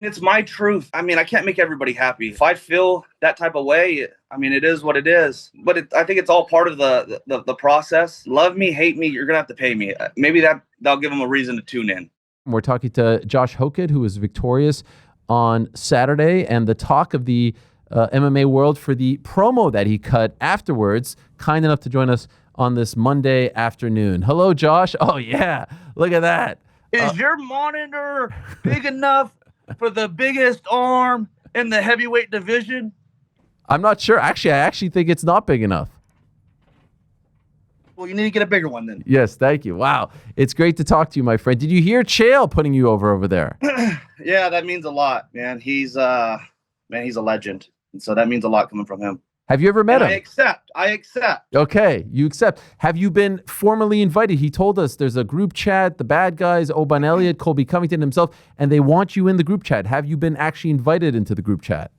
It's my truth. I mean, I can't make everybody happy. If I feel that type of way, I mean, it is what it is. But I think it's all part of the process. Love me, hate me, you're going to have to pay me. Maybe that'll give them a reason to tune in. We're talking to Josh Hokit, who was victorious on Saturday, and the talk of the MMA world for the promo that he cut afterwards. Kind enough to join us on this Monday afternoon. Hello, Josh. Oh, yeah. Look at that. Is your monitor big enough for the biggest arm in the heavyweight division? I'm not sure. Actually, I actually think it's not big enough. Well, you need to get a bigger one then. Yes, thank you. Wow. It's great to talk to you, my friend. Did you hear Chael putting you over there? Yeah, that means a lot, man. He's a legend. And so that means a lot coming from him. Have you ever met him? I accept. Okay, you accept. Have you been formally invited? He told us there's a group chat, the bad guys, Oban Elliott, Colby Covington himself, and they want you in the group chat. Have you been actually invited into the group chat?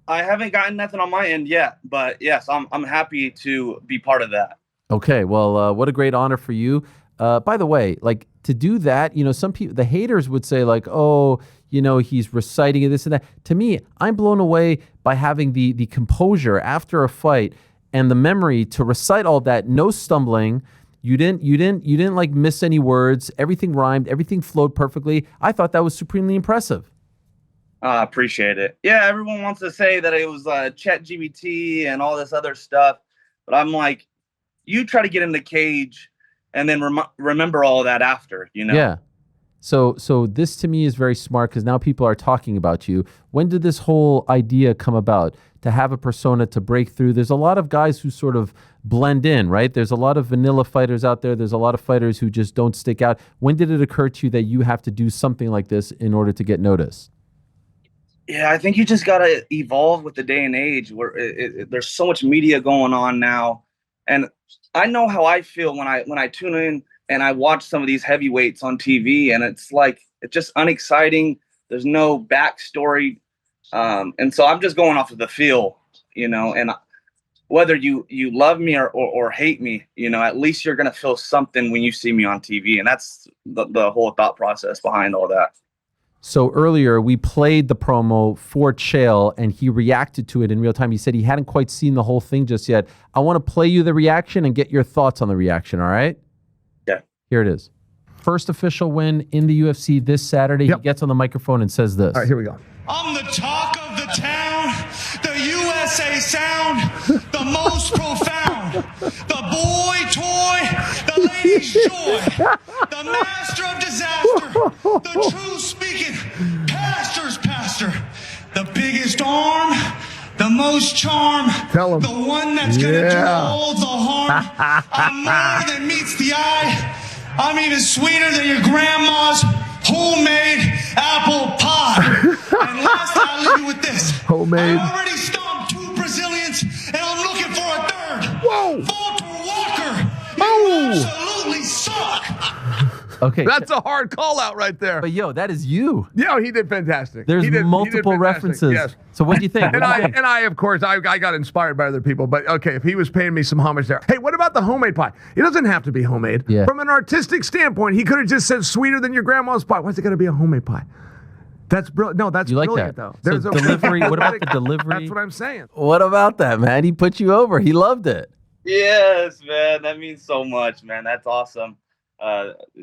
I haven't gotten nothing on my end yet, but yes, I'm happy to be part of that. Okay, well, what a great honor for you. By the way, like to do that, some people, the haters would say like, oh, he's reciting this and that. To me, I'm blown away by having the composure after a fight and the memory to recite all that. No stumbling. You didn't like miss any words. Everything rhymed. Everything flowed perfectly. I thought that was supremely impressive. I appreciate it. Yeah, everyone wants to say that it was ChatGPT and all this other stuff, but I'm like, you try to get in the cage and then remember all that after, Yeah. So this to me is very smart because now people are talking about you. When did this whole idea come about to have a persona to break through? There's a lot of guys who sort of blend in, right? There's a lot of vanilla fighters out there. There's a lot of fighters who just don't stick out. When did it occur to you that you have to do something like this in order to get noticed? Yeah, I think you just got to evolve with the day and age where there's so much media going on now. And I know how I feel when I tune in and I watch some of these heavyweights on TV, and it's just unexciting. There's no backstory. And so I'm just going off of the feel, and whether you love me or hate me, at least you're going to feel something when you see me on TV. And that's the whole thought process behind all that. So earlier we played the promo for Chael and he reacted to it in real time. He said he hadn't quite seen the whole thing just yet. I want to play you the reaction and get your thoughts on the reaction, all right? Yeah. Here it is. First official win in the UFC this Saturday. Yep. He gets on the microphone and says this. All right, here we go. I'm the talk of the town, the USA sound, the most profound, the boy toy, the lady's joy, the master of disaster, the true speaking pastor's pastor, the biggest arm, the most charm, Tell him. the one that's gonna do all the harm. I'm more than meets the eye. I'm even sweeter than your grandma's homemade apple pie. And last, I'll leave you with this. Homemade. I already stomped 2 Brazilians, and I'm looking for a 3rd. Whoa. Walter Walker, Oh. you absolutely suck. Okay. That's a hard call out right there. But that is you. Yeah, he did fantastic. There's he did multiple fantastic. references. Yes. So what do you think? And I, of course, I got inspired by other people. But okay, if he was paying me some homage there. Hey, what about the homemade pie? It doesn't have to be homemade. Yeah. From an artistic standpoint, he could have just said sweeter than your grandma's pie. Why's it got to be a homemade pie? That's brilliant. No, that's You like brilliant, that? though. So delivery. What about the delivery? That's what I'm saying. What about that, man? He put you over. He loved it. Yes, man. That means so much, man. That's awesome.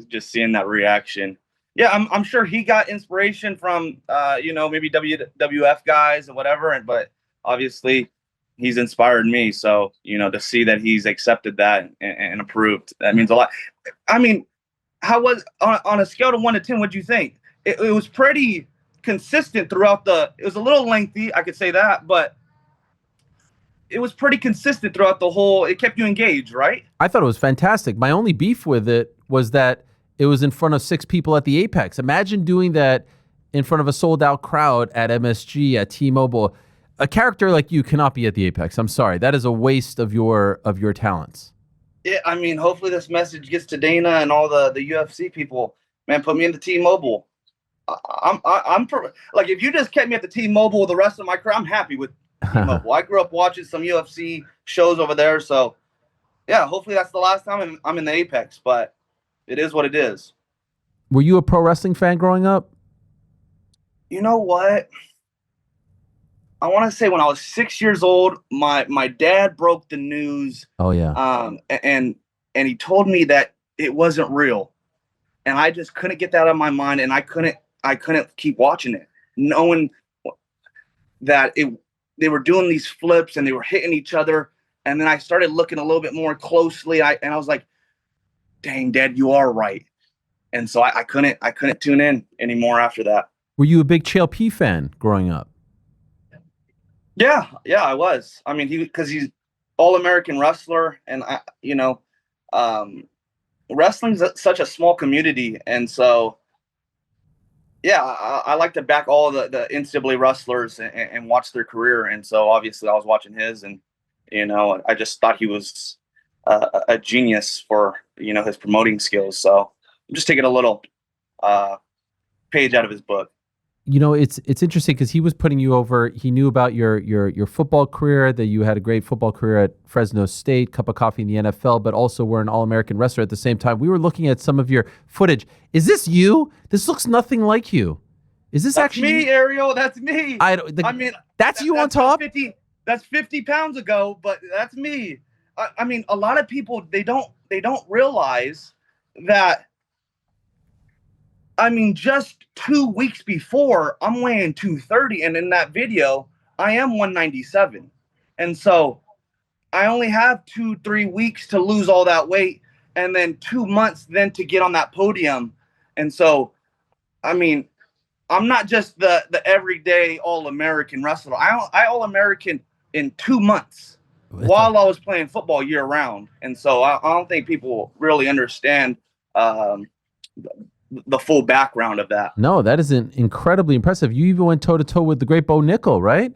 Just seeing that reaction. Yeah, I'm sure he got inspiration from, maybe WWF guys or whatever. But obviously he's inspired me. So, to see that he's accepted that and approved, that means a lot. I mean, how was on a scale of 1 to 10, what'd you think? It was pretty consistent throughout it was a little lengthy, I could say that, but it was pretty consistent throughout the whole. It kept you engaged, right? I thought it was fantastic. My only beef with it was that it was in front of 6 people at the Apex. Imagine doing that in front of a sold-out crowd at MSG, at T-Mobile. A character like you cannot be at the Apex. I'm sorry. That is a waste of your talents. Yeah, I mean, hopefully this message gets to Dana and all the UFC people. Man, put me in the T-Mobile. I'm like, if you just kept me at the T-Mobile with the rest of my career, I'm happy with T-Mobile. I grew up watching some UFC shows over there, so yeah, hopefully that's the last time I'm in the Apex, but it is what it is. Were you a pro wrestling fan growing up? You know what? I want to say when I was 6 years old, my dad broke the news, Oh yeah. and he told me that it wasn't real, and I just couldn't get that out of my mind, and I couldn't keep watching it, knowing that they were doing these flips and they were hitting each other, and then I started looking a little bit more closely, and I was like, "Dang, Dad, you are right," and so I couldn't tune in anymore after that. Were you a big Chael P fan growing up? Yeah, I was. I mean, because he's all-American wrestler, and um, wrestling's such a small community, and so yeah, I like to back all the NCAA wrestlers and watch their career, and so obviously I was watching his, and I just thought he was a genius for his promoting skills. So I'm just taking a little page out of his book. It's interesting because he was putting you over. He knew about your football career, that you had a great football career at Fresno State, cup of coffee in the NFL, but also were an All-American wrestler at the same time. We were looking at some of your footage. Is this you? This looks nothing like you. Is this That's actually me, Ariel? That's me. I mean, that's you on top? 50 pounds ago, but that's me. I mean, a lot of people they don't realize that. I mean, just 2 weeks before, I'm weighing 230, and in that video, I am 197. And so I only have 2-3 weeks to lose all that weight, and then 2 months then to get on that podium. And so, I mean, I'm not just the everyday All-American wrestler. I All-American in 2 months while I was playing football year round. And so I don't think people really understand the full background of that. No, that is incredibly impressive. You even went toe-to-toe with the great Bo Nickel, right?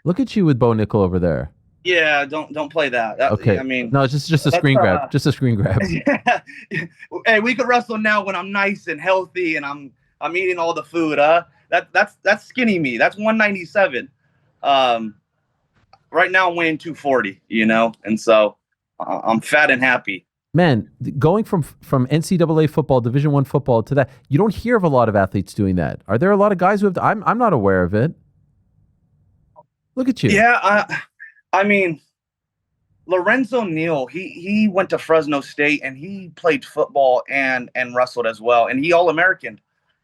Look at you with Bo Nickel over there. Yeah, don't play that. Okay. I mean, no, just a screen grab. Just a screen grab. Yeah. Hey, we could wrestle now when I'm nice and healthy and I'm eating all the food. That's skinny me. That's 197. Right now I'm weighing 240. And so I'm fat and happy. Man, going from NCAA football, Division I football to that, you don't hear of a lot of athletes doing that. Are there a lot of guys who have? I'm not aware of it. Look at you. Yeah, I mean, Lorenzo Neal, he went to Fresno State and he played football and wrestled as well, and he All-American,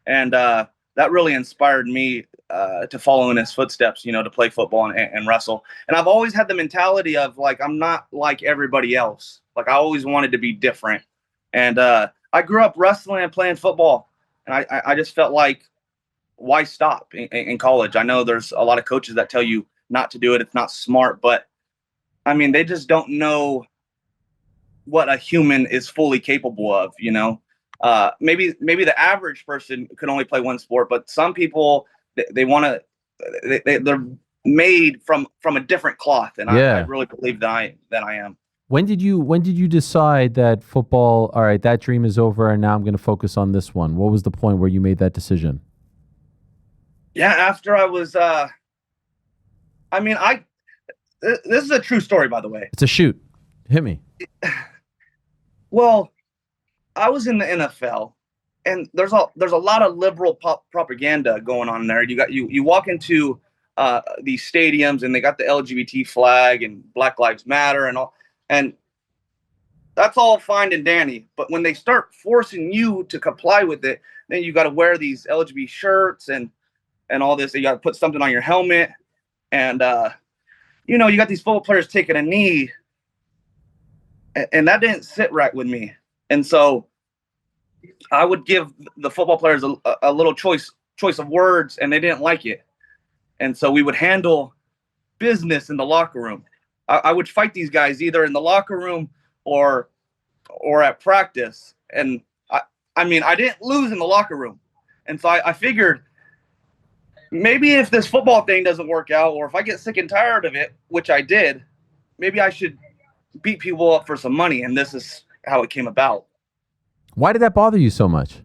and that really inspired me to follow in his footsteps. To play football and wrestle. And I've always had the mentality of like I'm not like everybody else. Like I always wanted to be different, and I grew up wrestling and playing football, and I just felt like why stop in college? I know there's a lot of coaches that tell you not to do it. It's not smart, but I mean, they just don't know what a human is fully capable of, maybe the average person could only play one sport, but some people, they want to, they're made from a different cloth. And I really believe that I am. When did you decide that football, all right, that dream is over and now I'm going to focus on this one? What was the point where you made that decision? Yeah. After I was, this is a true story, by the way. It's a shoot. Hit me. Well, I was in the NFL, and there's a lot of liberal propaganda going on there. You walk into these stadiums, and they got the LGBT flag and Black Lives Matter and all, and that's all fine and dandy. But when they start forcing you to comply with it, then you got to wear these LGBT shirts and all this. You got to put something on your helmet, and you got these football players taking a knee, and that didn't sit right with me. And so I would give the football players a little choice of words, and they didn't like it. And so we would handle business in the locker room. I would fight these guys either in the locker room or at practice. And I mean, I didn't lose in the locker room. And so I figured maybe if this football thing doesn't work out, or if I get sick and tired of it, which I did, maybe I should beat people up for some money. And this is how it came about. Why did that bother you so much?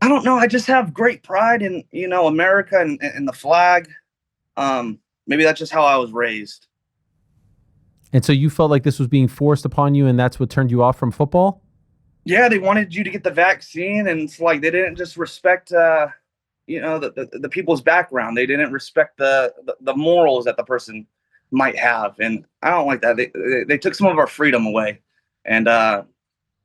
I don't know. I just have great pride in, America and the flag. Maybe that's just how I was raised. And so you felt like this was being forced upon you, and that's what turned you off from football? Yeah, they wanted you to get the vaccine, and it's like they didn't just respect the people's background. They didn't respect the morals that the person might have, and I don't like that. They took some of our freedom away, and I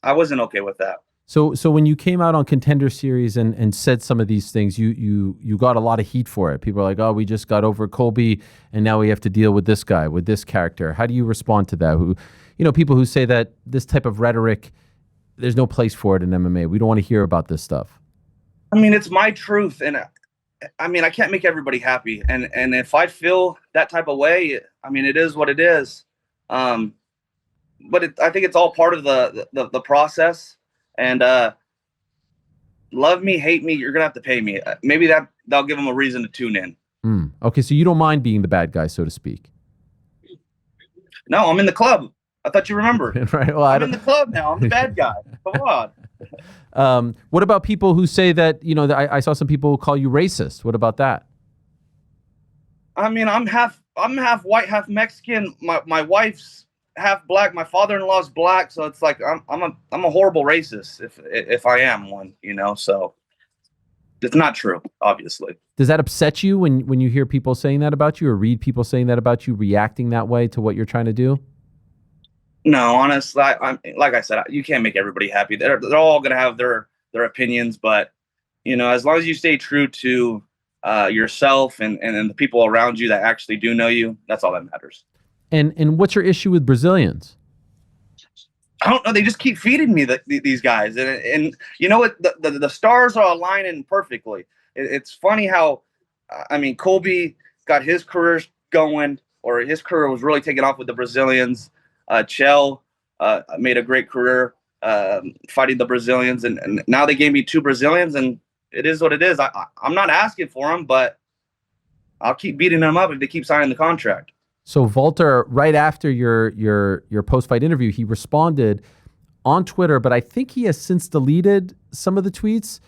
wasn't okay with that. So when you came out on Contender Series and said some of these things, you got a lot of heat for it. People are like, oh, we just got over Colby, and now we have to deal with this guy, with this character. How do you respond to that? People who say that this type of rhetoric, there's no place for it in MMA. We don't want to hear about this stuff. I mean, it's my truth, and I can't make everybody happy. And if I feel that type of way, I mean, it is what it is. But I think it's all part of the process. And love me, hate me, you're gonna have to pay me. Maybe that'll give them a reason to tune in. Okay, so you don't mind being the bad guy, so to speak. No, I'm in the club. I thought you remembered. Right. Well, I'm in the club now. I'm the bad guy. Come on. What about people who say that, I saw some people call you racist. What about that? I mean, I'm half white, half Mexican. My wife's half black. My father-in-law's black. So it's like I'm a horrible racist if I am one, so it's not true, obviously. Does that upset you when you hear people saying that about you, or read people saying that about you, reacting that way to what you're trying to do? No, honestly, like I said, you can't make everybody happy. They're all gonna have their opinions, but as long as you stay true to yourself and the people around you that actually do know you, that's all that matters. And what's your issue with Brazilians? I don't know. They just keep feeding me these guys, and you know what? The stars are aligning perfectly. It's funny how, Colby got his career going, or his career was really taking off with the Brazilians. Chael made a great career fighting the Brazilians, and now they gave me 2 Brazilians, and it is what it is. I'm not asking for them, but I'll keep beating them up if they keep signing the contract. So Walter, right after your post-fight interview, he responded on Twitter, but I think he has since deleted some of the tweets.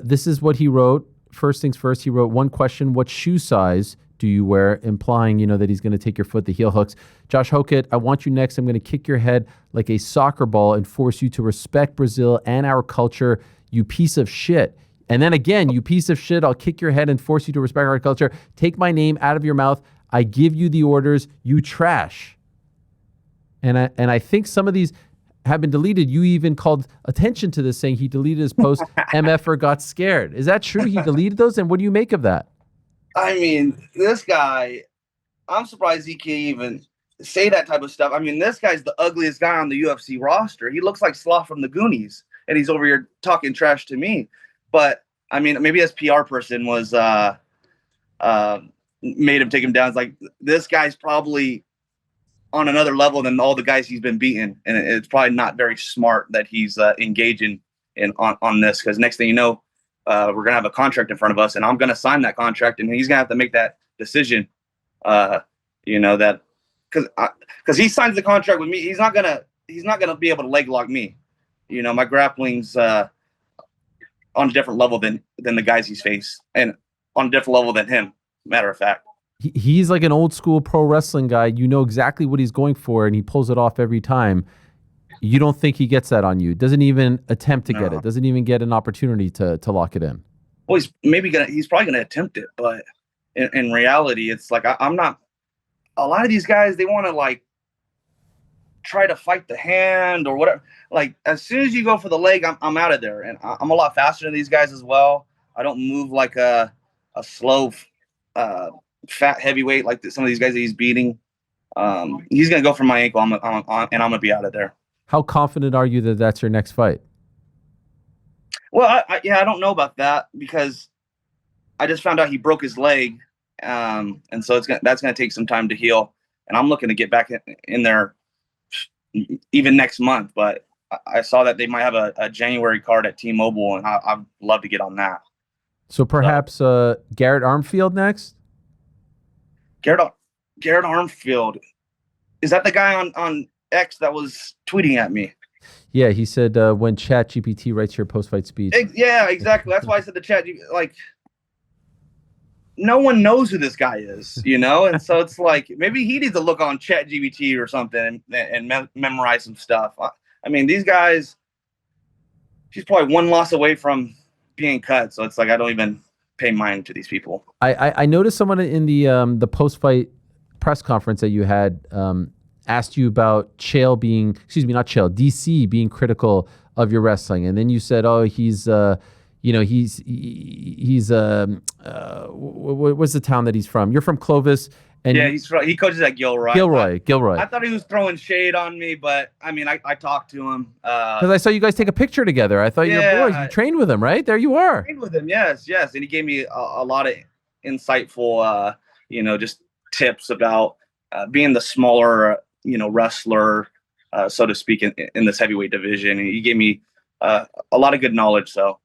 This is what he wrote. First things first, he wrote, one question: what shoe size do you wear? Implying, that he's going to take your foot, the heel hooks. Josh Hokit, I want you next. I'm going to kick your head like a soccer ball and force you to respect Brazil and our culture, you piece of shit. And then again, you piece of shit, I'll kick your head and force you to respect our culture. Take my name out of your mouth. I give you the orders, you trash. And I think some of these have been deleted. You even called attention to this, saying he deleted his post, MFer got scared. Is that true? He deleted those? And what do you make of that? I mean, this guy, I'm surprised he can even say that type of stuff. I mean, this guy's the ugliest guy on the UFC roster. He looks like Sloth from the Goonies, and he's over here talking trash to me. But, I mean, maybe his PR person was made him take him down. It's like, this guy's probably on another level than all the guys he's been beating, and it's probably not very smart that he's engaging on this, because next thing you know, we're going to have a contract in front of us, and I'm going to sign that contract, and he's going to have to make that decision, that because he signs the contract with me, he's not going to be able to leg lock me. My grappling's on a different level than the guys he's faced, and on a different level than him, matter of fact. He's like an old school pro wrestling guy. You know exactly what he's going for, and he pulls it off every time. You don't think he gets that on you? Doesn't even attempt to get it. Doesn't even get an opportunity to lock it in. Well, he's probably gonna attempt it, but in reality, it's like I'm not. A lot of these guys, they want to like try to fight the hand or whatever. Like, as soon as you go for the leg, I'm out of there, and I'm a lot faster than these guys as well. I don't move like a slow, fat heavyweight like some of these guys that he's beating. He's gonna go for my ankle, and I'm gonna be out of there. How confident are you that that's your next fight? Well, I don't know about that, because I just found out he broke his leg, and so that's gonna take some time to heal. And I'm looking to get back in there even next month. But I saw that they might have a January card at T-Mobile, and I'd love to get on that. So perhaps Garrett Armfield next? Garrett Armfield, is that the guy on X that was tweeting at me? Yeah, he said when ChatGPT writes your post-fight speech. Yeah, exactly. That's why I said the chat. Like, no one knows who this guy is, and so it's like maybe he needs to look on ChatGPT or something and memorize some stuff. I mean, these guys, he's probably one loss away from being cut, so it's like I don't even pay mind to these people. I noticed someone in the post fight press conference that you had asked you about Chael being, excuse me, not Chael, DC being critical of your wrestling, and then you said, oh, he's what's the town that he's from? You're from Clovis. And yeah, he coaches at Gilroy. Gilroy. I thought he was throwing shade on me, but I mean, I talked to him. Because I saw you guys take a picture together. I thought you're boys. You trained with him, right? There you are. Trained with him, yes. And he gave me a lot of insightful, just tips about being the smaller, wrestler, so to speak, in this heavyweight division. And he gave me a lot of good knowledge. So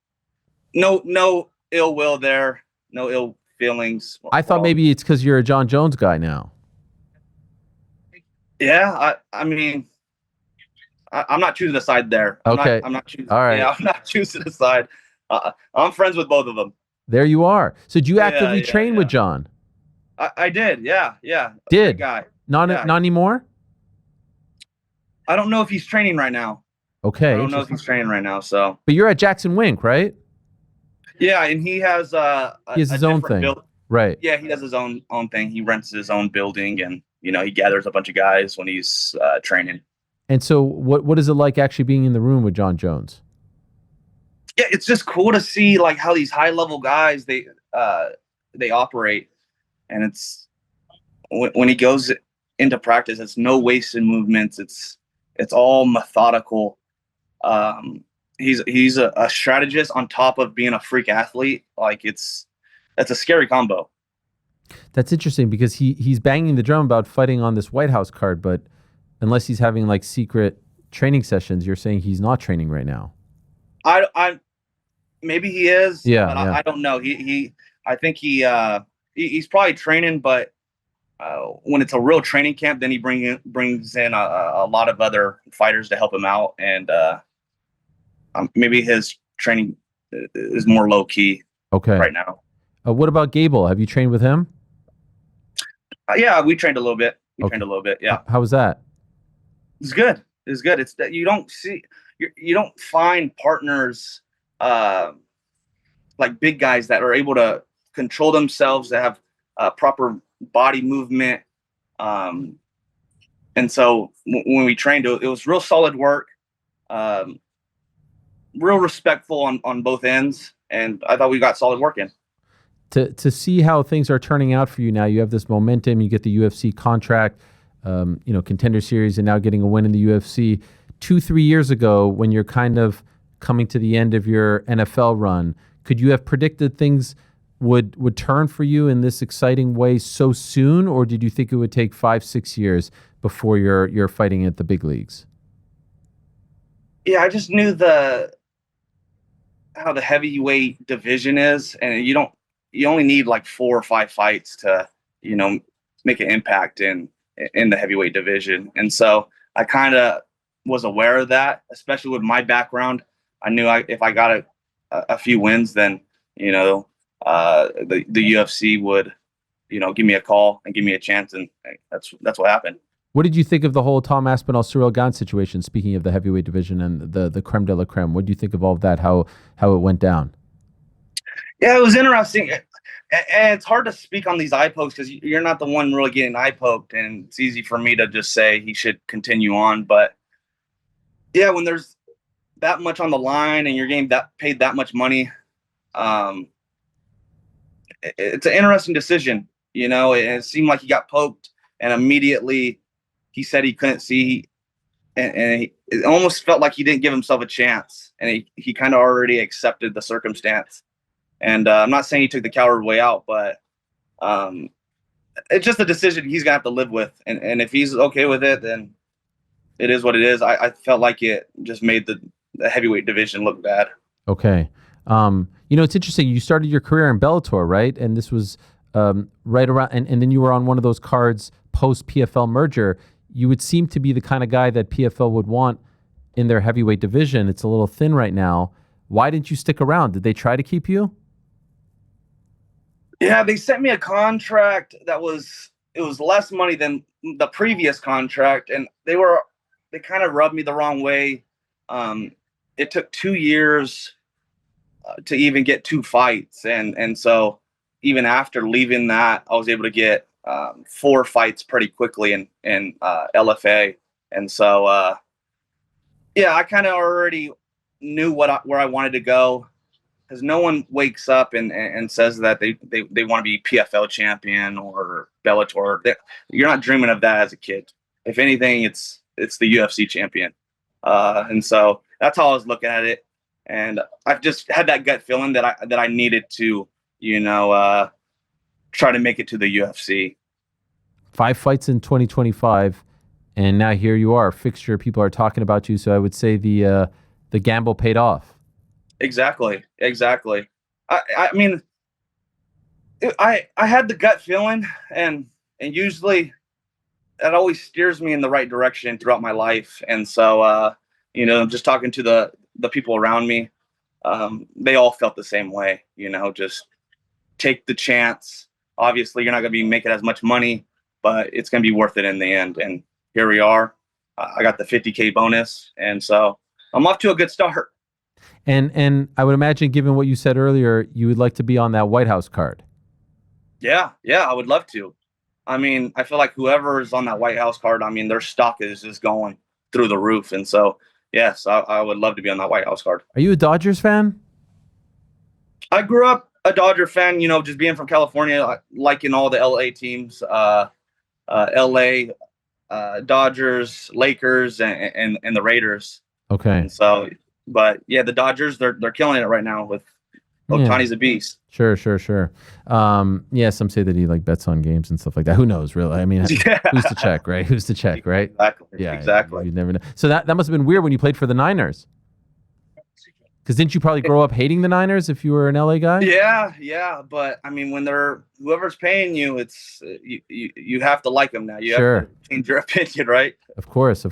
no ill will there, no ill feelings. I thought maybe it's because you're a John Jones guy now. Yeah, I mean, I'm not choosing a side there. Okay. I'm not choosing. All right. Yeah, I'm not choosing a side. I'm friends with both of them. There you are. So do you actively train with John? I did. Yeah. Did. Great guy. Not anymore? I don't know if he's training right now. Okay. I don't know if he's training right now. So. But you're at Jackson Wink, right? Yeah, and he has his own thing. Right. Yeah, he does his own thing. He rents his own building, and he gathers a bunch of guys when he's training. And so, what is it like actually being in the room with John Jones? Yeah, it's just cool to see like how these high level guys they operate, and it's when he goes into practice, it's no wasted movements. It's all methodical. He's a strategist on top of being a freak athlete. Like that's a scary combo. That's interesting because he's banging the drum about fighting on this White House card, but unless he's having like secret training sessions, you're saying he's not training right now. I maybe he is. Yeah, but I don't know. I think he's probably training, but when it's a real training camp, then he brings in a lot of other fighters to help him out, and maybe his training is more low key. Okay. Right now. What about Gable? Have you trained with him? Yeah, we trained a little bit. Trained a little bit. Yeah. How was that? It's good. It's good. It's that you don't find partners like big guys that are able to control themselves, that have proper body movement. And so when we trained, it was real solid work, real respectful on both ends. And I thought we got solid work in. To see how things are turning out for you now, you have this momentum, you get the UFC contract, Contender Series, and now getting a win in the UFC. 2-3 years ago, when you're kind of coming to the end of your NFL run, could you have predicted things would turn for you in this exciting way so soon, or did you think it would take 5-6 years before you're fighting at the big leagues? Yeah, I just knew how the heavyweight division is, and you only need like 4 or 5 fights to, make an impact in the heavyweight division. And so I kind of was aware of that, especially with my background. I knew if I got a few wins, then, the UFC would, give me a call and give me a chance. And that's what happened. What did you think of the whole Tom Aspinall, Cyril Gane situation, speaking of the heavyweight division and the creme de la creme? What do you think of all of that, how it went down? Yeah, it was interesting. And it's hard to speak on these eye pokes because you're not the one really getting eye poked. And it's easy for me to just say he should continue on. But yeah, when there's that much on the line and you're getting paid that much money, it's an interesting decision. It seemed like he got poked and immediately he said he couldn't see. And it almost felt like he didn't give himself a chance. And he kind of already accepted the circumstance. And I'm not saying he took the coward way out, but it's just a decision he's going to have to live with. And if he's okay with it, then it is what it is. I felt like it just made the heavyweight division look bad. Okay. It's interesting. You started your career in Bellator, right? And this was right around, and then you were on one of those cards post PFL merger. You would seem to be the kind of guy that PFL would want in their heavyweight division. It's a little thin right now. Why didn't you stick around? Did they try to keep you? Yeah, they sent me a contract it was less money than the previous contract, and they kind of rubbed me the wrong way. It took 2 years to even get 2 fights, and so even after leaving that, I was able to get 4 fights pretty quickly in LFA, and so yeah, I kind of already knew where I wanted to go, because no one wakes up and says that they want to be PFL champion or Bellator. You're not dreaming of that as a kid. If anything, it's the UFC champion, and so that's how I was looking at it. And I've just had that gut feeling that I needed to, try to make it to the UFC. 5 fights in 2025, and now here you are, fixture. People are talking about you, so I would say the gamble paid off. Exactly. I mean, I had the gut feeling, and usually that always steers me in the right direction throughout my life. And so, just talking to the people around me, they all felt the same way. Just take the chance. Obviously, you're not going to be making as much money, but it's going to be worth it in the end. And here we are. I got the $50K bonus, and so I'm off to a good start. And I would imagine, given what you said earlier, you would like to be on that White House card. Yeah, I would love to. I mean, I feel like whoever is on that White House card, I mean, their stock is just going through the roof. And so, yes, I would love to be on that White House card. Are you a Dodgers fan? I grew up a Dodger fan, just being from California, liking all the LA teams, LA, Dodgers, Lakers, and the Raiders. Okay. And so, but yeah, the Dodgers, they're killing it right now with Ohtani's a beast. Sure. Yeah, some say that he bets on games and stuff like that. Who knows, really? I mean, who's to check, right? Who's to check, right? Exactly. Yeah, exactly. You never know. So that must have been weird when you played for the Niners. Because didn't you probably grow up hating the Niners if you were an LA guy? Yeah. But I mean, when whoever's paying you, it's you have to like them now. You have to change your opinion, right? Of course.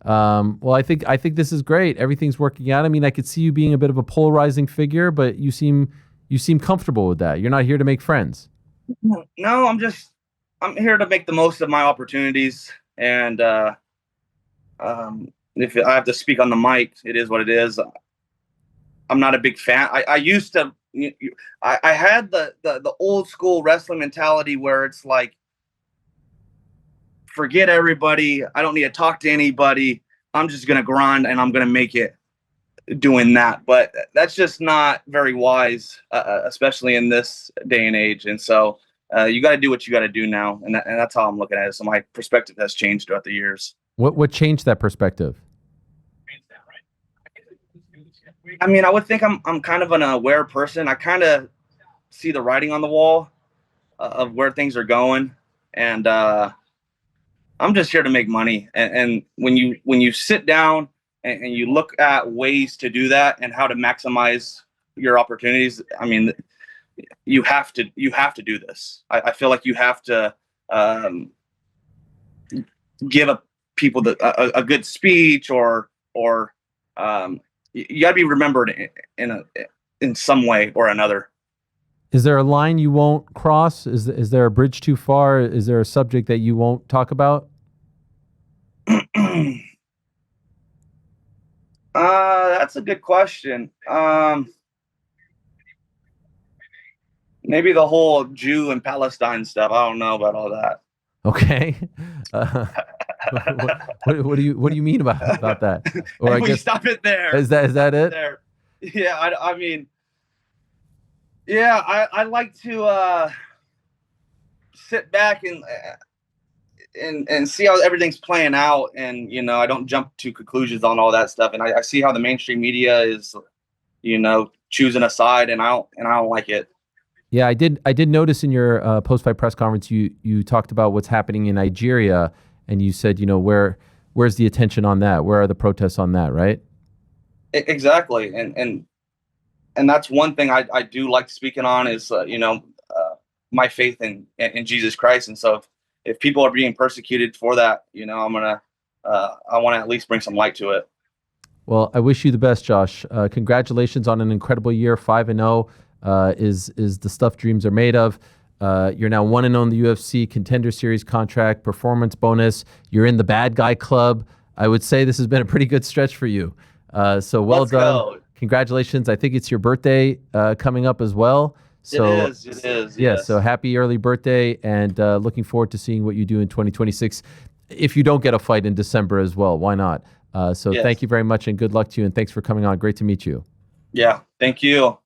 Well, I think this is great. Everything's working out. I mean, I could see you being a bit of a polarizing figure, but you seem comfortable with that. You're not here to make friends. No, I'm here to make the most of my opportunities. And if I have to speak on the mic, it is what it is. I'm not a big fan. I used to. I had the old school wrestling mentality where it's like, forget everybody. I don't need to talk to anybody. I'm just going to grind and I'm going to make it doing that. But that's just not very wise, especially in this day and age. And so you got to do what you got to do now. And that's how I'm looking at it. So my perspective has changed throughout the years. What changed that perspective? I mean, I would think I'm kind of an aware person. I kind of see the writing on the wall of where things are going. And, I'm just here to make money. And when you sit down and you look at ways to do that and how to maximize your opportunities, I mean, you have to do this. I feel like you have to give people a good speech or you got to be remembered in some way or another. Is there a line you won't cross? Is there a bridge too far? Is there a subject that you won't talk about? That's a good question. Maybe the whole Jew and Palestine stuff. I don't know about all that. Okay. What do you mean about that? Or I guess stop it there. Is that it? There. Yeah, I mean, yeah, I like to sit back and see how everything's playing out, and I don't jump to conclusions on all that stuff. And I see how the mainstream media is, choosing a side, and I don't like it. Yeah, I did notice in your post-fight press conference you talked about what's happening in Nigeria, and you said, where's the attention on that? Where are the protests on that, right? Exactly. And that's one thing I do like speaking on is, my faith in Jesus Christ. And so if people are being persecuted for that, I want to at least bring some light to it. Well, I wish you the best, Josh. Congratulations on an incredible year. 5-0 is the stuff dreams are made of. You're now 1-0 in the UFC Contender Series contract, performance bonus. You're in the bad guy club. I would say this has been a pretty good stretch for you. So well Let's done. Go. congratulations. I think it's your birthday coming up as well. So, it is. Yeah, Yes. so happy early birthday, and looking forward to seeing what you do in 2026. If you don't get a fight in December as well, why not? So Yes. Thank you very much, and good luck to you, and thanks for coming on. Great to meet you. Yeah. Thank you.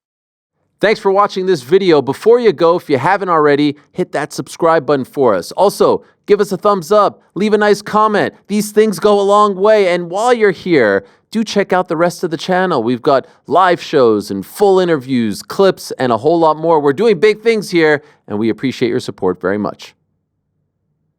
Thanks for watching this video. Before you go, if you haven't already, hit that subscribe button for us. Also, give us a thumbs up, leave a nice comment. These things go a long way. And while you're here, do check out the rest of the channel. We've got live shows and full interviews, clips, and a whole lot more. We're doing big things here, and we appreciate your support very much.